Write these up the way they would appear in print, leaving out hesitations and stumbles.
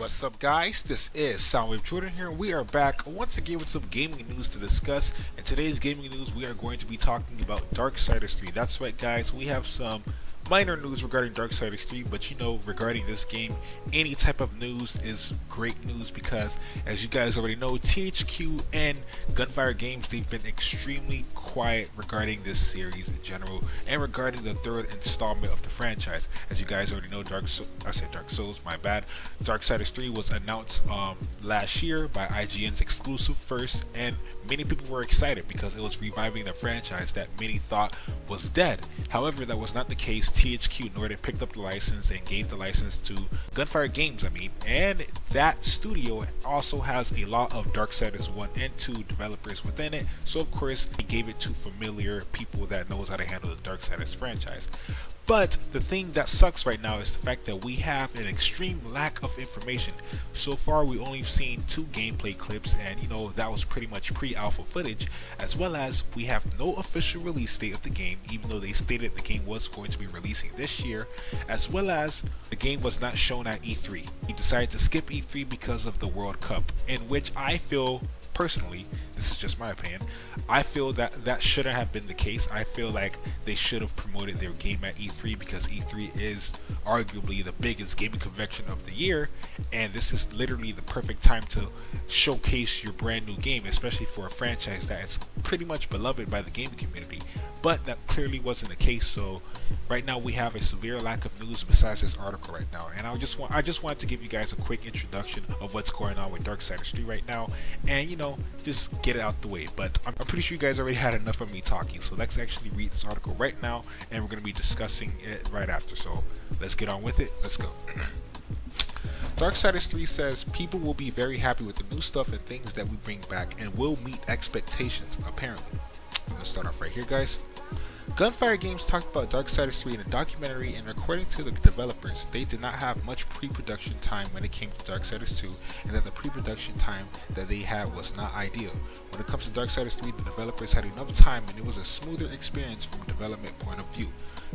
What's up, guys? This is Soundwave Jordan here. We are back once again with some gaming news to discuss. In today's gaming news, we are going to be talking about Darksiders 3. That's right, guys. We have some minor news regarding Darksiders 3, but regarding this game, any type of news is great news because, as you guys already know, THQ and Gunfire Games, they've been extremely quiet regarding this series in general and regarding the third installment of the franchise. As you guys already know, Dark Souls, my bad. Darksiders 3 was announced last year by IGN's exclusive first, and many people were excited because it was reviving the franchise that many thought was dead. However, that was not the case. THQ Nordic picked up the license and gave the license to Gunfire Games, and that studio also has a lot of Darksiders 1 and 2 developers within it, so of course they gave it to familiar people that knows how to handle the Darksiders franchise. But the thing that sucks right now is the fact that we have an extreme lack of information. So far, we only seen 2 gameplay clips, and that was pretty much pre-alpha footage, as well as we have no official release date of the game, even though they stated the game was going to be releasing this year, as well as the game was not shown at E3. We decided to skip E3 because of the World Cup, in which I feel, personally, this is just my opinion, I feel that that shouldn't have been the case. I feel like they should have promoted their game at E3 because E3 is arguably the biggest gaming convention of the year, and this is literally the perfect time to showcase your brand new game, especially for a franchise that is pretty much beloved by the gaming community. But that clearly wasn't the case, so right now we have a severe lack of news besides this article right now, and I just wanted to give you guys a quick introduction of what's going on with Darksiders 3 right now, and just get it out the way. But I'm pretty sure you guys already had enough of me talking, so let's actually read this article right now, and we're going to be discussing it right after. So let's get on with it. Let's go. Darksiders 3 says people will be very happy with the new stuff and things that we bring back and will meet expectations, apparently. I'm going to start off right here, guys. Gunfire Games talked about Darksiders 3 in a documentary, and according to the developers, they did not have much pre-production time when it came to Darksiders 2, and that the pre-production time that they had was not ideal. When it comes to Darksiders 3, the developers had enough time and it was a smoother experience from a development point of view.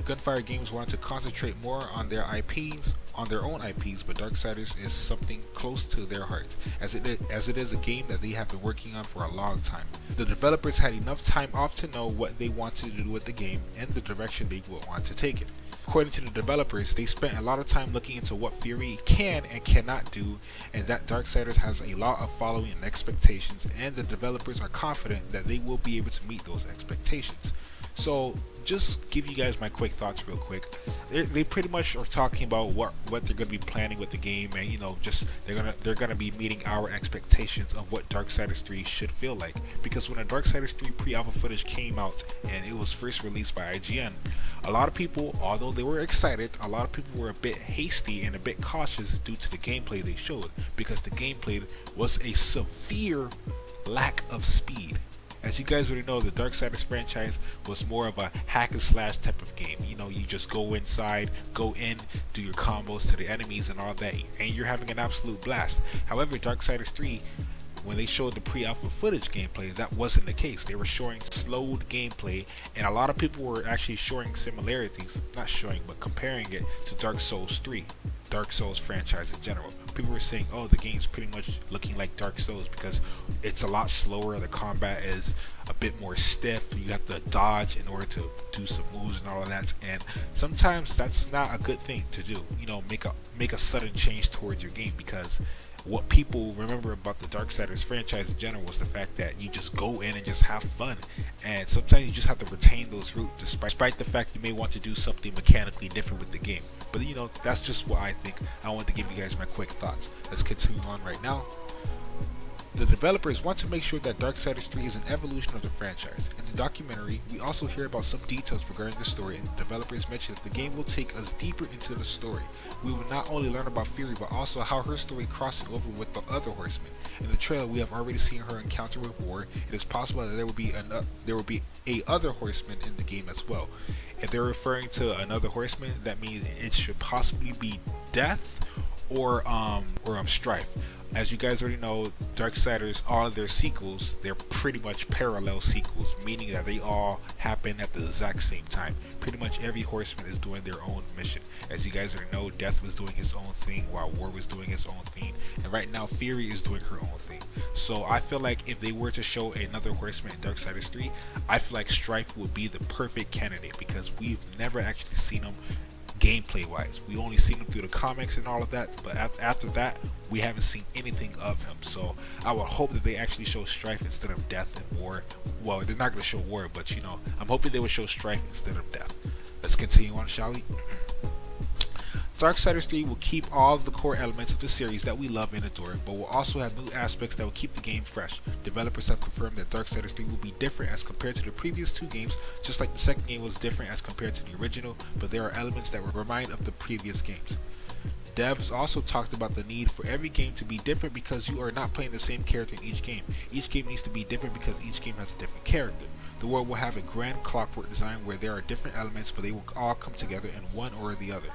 Gunfire Games wanted to concentrate more on their IPs, on their own IPs, but Darksiders is something close to their hearts, as it is a game that they have been working on for a long time. The developers had enough time off to know what they wanted to do with the game and the direction they would want to take it. According to the developers, they spent a lot of time looking into what Fury can and cannot do, and that Darksiders has a lot of following and expectations, and the developers are confident that they will be able to meet those expectations. So just give you guys my quick thoughts real quick. They pretty much are talking about what they're going to be planning with the game, and just they're gonna be meeting our expectations of what Darksiders 3 should feel like. Because when a Darksiders 3 pre-alpha footage came out and it was first released by IGN, a lot of people, although they were excited, a lot of people were a bit hasty and a bit cautious due to the gameplay they showed, because the gameplay was a severe lack of speed. As you guys already know, the Darksiders franchise was more of a hack and slash type of game. You just go inside, go in, do your combos to the enemies and all that, and you're having an absolute blast. However, Darksiders 3, when they showed the pre-alpha footage gameplay, that wasn't the case. They were showing slowed gameplay, and a lot of people were actually showing similarities, not showing, but comparing it to Dark Souls 3. Dark Souls franchise in general. People were saying, oh, the game's pretty much looking like Dark Souls because it's a lot slower, the combat is a bit more stiff, you have to dodge in order to do some moves and all of that, and sometimes that's not a good thing to do, make a sudden change towards your game, because what people remember about the Darksiders franchise in general was the fact that you just go in and just have fun, and sometimes you just have to retain those roots despite the fact you may want to do something mechanically different with the game. But that's just what I think. I want to give you guys my quick thoughts. Let's continue on right now. The developers want to make sure that Darksiders 3 is an evolution of the franchise. In the documentary, we also hear about some details regarding the story, and the developers mention that the game will take us deeper into the story. We will not only learn about Fury, but also how her story crossing over with the other horsemen. In the trailer, we have already seen her encounter with War. It is possible that there will be a other horseman in the game as well. If they're referring to another horseman, that means it should possibly be Death or Strife. As you guys already know, Darksiders, all of their sequels, they're pretty much parallel sequels, meaning that they all happen at the exact same time. Pretty much every horseman is doing their own mission. As you guys already know, Death was doing his own thing while War was doing his own thing, and right now Fury is doing her own thing. So I feel like if they were to show another horseman in Darksiders 3, I feel like Strife would be the perfect candidate, because we've never actually seen him gameplay wise. We only seen him through the comics and all of that, but after that we haven't seen anything of him. So I would hope that they actually show Strife instead of Death and War. Well, they're not going to show War, but you know, I'm hoping they would show Strife instead of Death. Let's continue on, shall we? Darksiders 3 will keep all of the core elements of the series that we love and adore, but will also have new aspects that will keep the game fresh. Developers have confirmed that Darksiders 3 will be different as compared to the previous two games, just like the second game was different as compared to the original, but there are elements that will remind of the previous games. Devs also talked about the need for every game to be different because you are not playing the same character in each game. Each game needs to be different because each game has a different character. The world will have a grand clockwork design where there are different elements, but they will all come together in one or the other.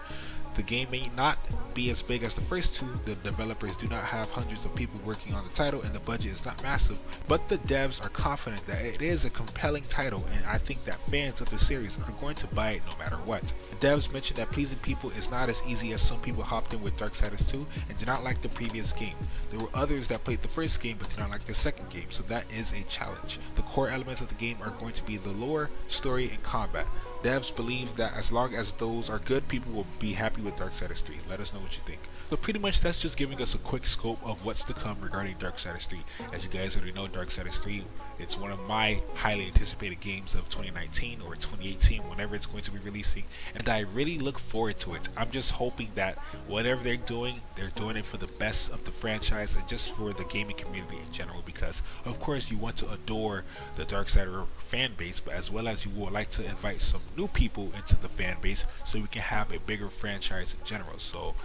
The game may not be as big as the first two, the developers do not have hundreds of people working on the title, and the budget is not massive, but the devs are confident that it is a compelling title, and I think that fans of the series are going to buy it no matter what. The devs mentioned that pleasing people is not as easy as some people hopped in with Darksiders 2 and did not like the previous game. There were others that played the first game but did not like the second game, so that is a challenge. The core elements of the game are going to be the lore, story, and combat. Devs believe that as long as those are good, people will be happy with Darksiders 3. Let us know what you think. So pretty much that's just giving us a quick scope of what's to come regarding Darksiders 3. As you guys already know, Darksiders 3, it's one of my highly anticipated games of 2019 or 2018, whenever it's going to be releasing, and I really look forward to it. I'm just hoping that whatever they're doing it for the best of the franchise and just for the gaming community in general, because of course you want to adore the Darksiders fan base, but as well as you would like to invite some new people into the fan base so we can have a bigger franchise in general. So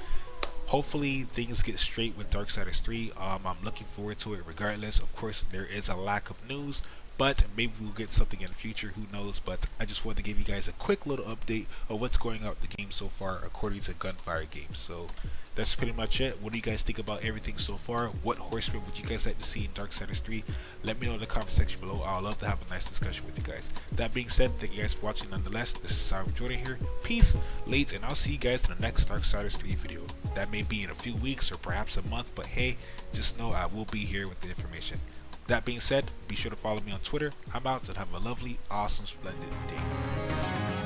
hopefully things get straight with Darksiders 3. I'm looking forward to it regardless. Of course, there is a lack of news, but maybe we'll get something in the future, who knows. But I just wanted to give you guys a quick little update of what's going on with the game so far according to Gunfire Games. So that's pretty much it. What do you guys think about everything so far? What horseman would you guys like to see in Darksiders 3? Let me know in the comment section below. I'd love to have a nice discussion with you guys. That being said, thank you guys for watching nonetheless. This is Simon Jordan here. Peace, late, and I'll see you guys in the next Darksiders 3 video. That may be in a few weeks or perhaps a month, but hey, just know I will be here with the information. That being said, be sure to follow me on Twitter. I'm out, and have a lovely, awesome, splendid day.